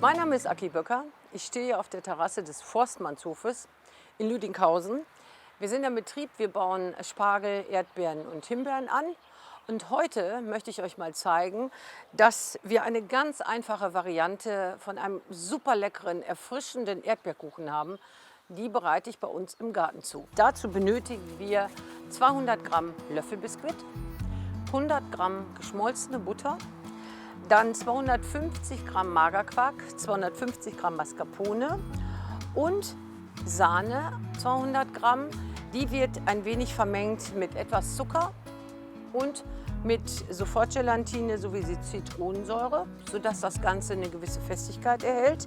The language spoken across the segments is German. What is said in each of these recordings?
Mein Name ist Aki Böcker. Ich stehe auf der Terrasse des Forstmannshofes in Lüdinghausen. Wir sind im Betrieb, wir bauen Spargel, Erdbeeren und Himbeeren an. Und heute möchte ich euch mal zeigen, dass wir eine ganz einfache Variante von einem super leckeren, erfrischenden Erdbeerkuchen haben. Die bereite ich bei uns im Garten zu. Dazu benötigen wir 200 Gramm Löffelbiskuit, 100 Gramm geschmolzene Butter, dann 250 Gramm Magerquark, 250 Gramm Mascarpone und Sahne, 200 Gramm. Die wird ein wenig vermengt mit etwas Zucker und mit Sofortgelatine sowie Zitronensäure, sodass das Ganze eine gewisse Festigkeit erhält.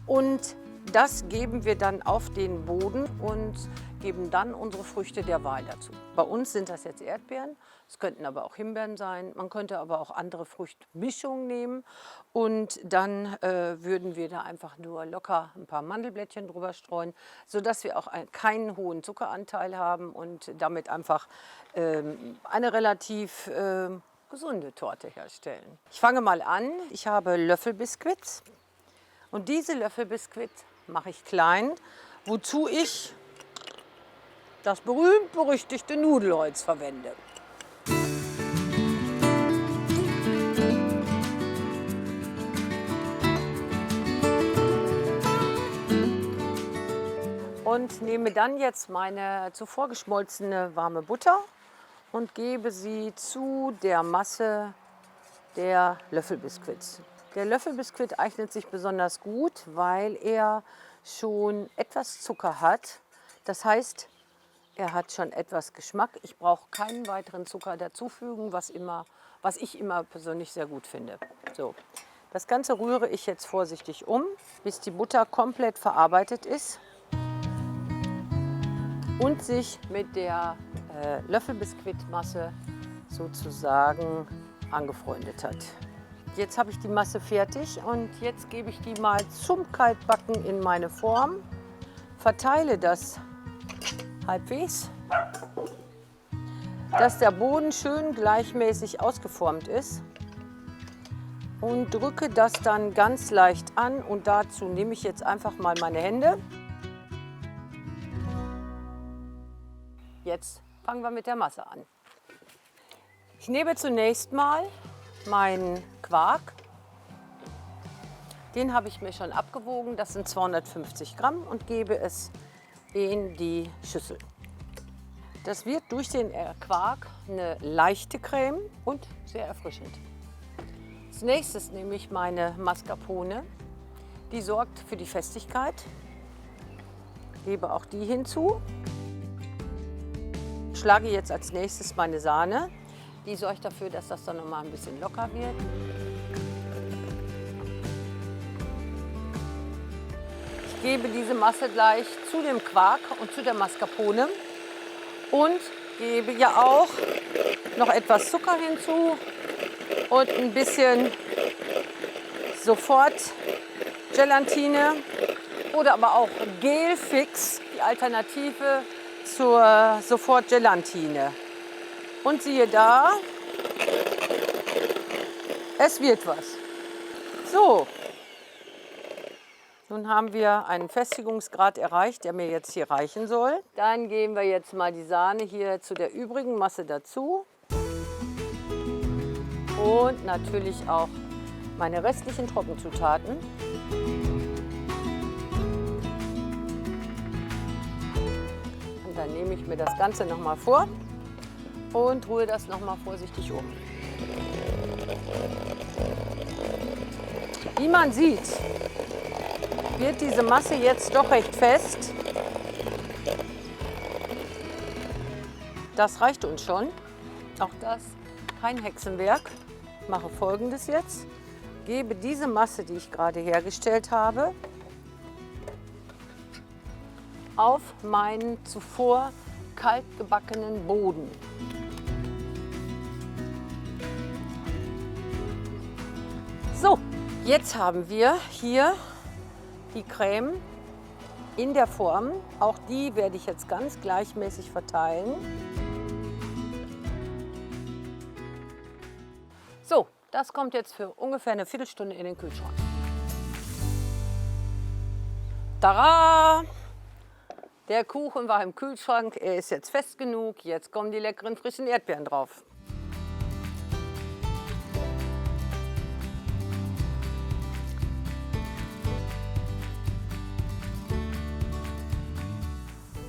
Und das geben wir dann auf den Boden und geben dann unsere Früchte der Wahl dazu. Bei uns sind das jetzt Erdbeeren, es könnten aber auch Himbeeren sein, man könnte aber auch andere Fruchtmischungen nehmen. Und dann würden wir da einfach nur locker ein paar Mandelblättchen drüber streuen, sodass wir auch keinen hohen Zuckeranteil haben und damit einfach eine relativ gesunde Torte herstellen. Ich fange mal an. Ich habe Löffelbiskuits und diese Löffelbiskuits mache ich klein, wozu ich das berühmt-berüchtigte Nudelholz verwende. Und nehme dann jetzt meine zuvor geschmolzene warme Butter und gebe sie zu der Masse der Löffelbiskuits. Der Löffelbiskuit eignet sich besonders gut, weil er schon etwas Zucker hat. Das heißt, er hat schon etwas Geschmack. Ich brauche keinen weiteren Zucker dazufügen, was ich immer persönlich sehr gut finde. So, das Ganze rühre ich jetzt vorsichtig um, bis die Butter komplett verarbeitet ist und sich mit der Löffelbiskuitmasse sozusagen angefreundet hat. Jetzt habe ich die Masse fertig und jetzt gebe ich die mal zum Kaltbacken in meine Form, verteile das halbwegs, dass der Boden schön gleichmäßig ausgeformt ist und drücke das dann ganz leicht an und dazu nehme ich jetzt einfach mal meine Hände. Jetzt fangen wir mit der Masse an. Ich nehme zunächst mal meinen Quark. Den habe ich mir schon abgewogen, das sind 250 Gramm und gebe es in die Schüssel. Das wird durch den Quark eine leichte Creme und sehr erfrischend. Als nächstes nehme ich meine Mascarpone, die sorgt für die Festigkeit. Gebe auch die hinzu. Schlage jetzt als nächstes meine Sahne. Die sorgt dafür, dass das dann noch mal ein bisschen locker wird. Ich gebe diese Masse gleich zu dem Quark und zu der Mascarpone und gebe ja auch noch etwas Zucker hinzu und ein bisschen Sofortgelatine oder aber auch Gelfix, die Alternative zur Sofortgelatine. Und siehe da, es wird was. So, nun haben wir einen Festigungsgrad erreicht, der mir jetzt hier reichen soll. Dann geben wir jetzt mal die Sahne hier zu der übrigen Masse dazu. Und natürlich auch meine restlichen Trockenzutaten. Und dann nehme ich mir das Ganze noch mal vor und rühre das noch mal vorsichtig um. Wie man sieht, wird diese Masse jetzt doch recht fest. Das reicht uns schon. Auch das kein Hexenwerk. Ich mache Folgendes jetzt. Gebe diese Masse, die ich gerade hergestellt habe, auf meinen zuvor kalt gebackenen Boden. So, jetzt haben wir hier die Creme in der Form. Auch die werde ich jetzt ganz gleichmäßig verteilen. So, das kommt jetzt für ungefähr eine Viertelstunde in den Kühlschrank. Tada! Der Kuchen war im Kühlschrank, er ist jetzt fest genug. Jetzt kommen die leckeren frischen Erdbeeren drauf.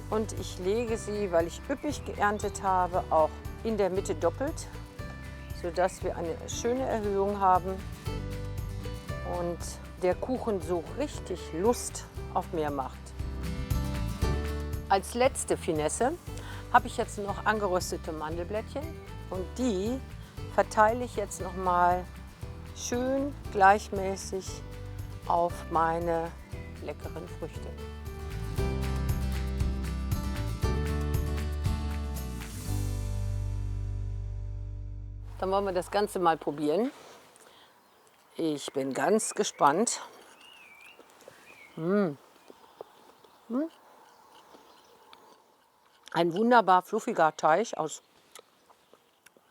Und ich lege sie, weil ich üppig geerntet habe, auch in der Mitte doppelt, sodass wir eine schöne Erhöhung haben und der Kuchen so richtig Lust auf mehr macht. Als letzte Finesse habe ich jetzt noch angeröstete Mandelblättchen und die verteile ich jetzt noch mal schön gleichmäßig auf meine leckeren Früchte. Dann wollen wir das Ganze mal probieren. Ich bin ganz gespannt. Ein wunderbar fluffiger Teig aus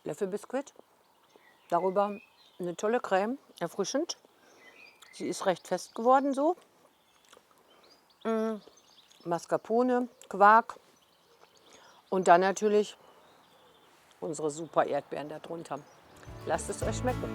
Löffelbiskuit. Darüber eine tolle Creme, erfrischend. Sie ist recht fest geworden so. Mascarpone, Quark und dann natürlich unsere super Erdbeeren darunter. Lasst es euch schmecken.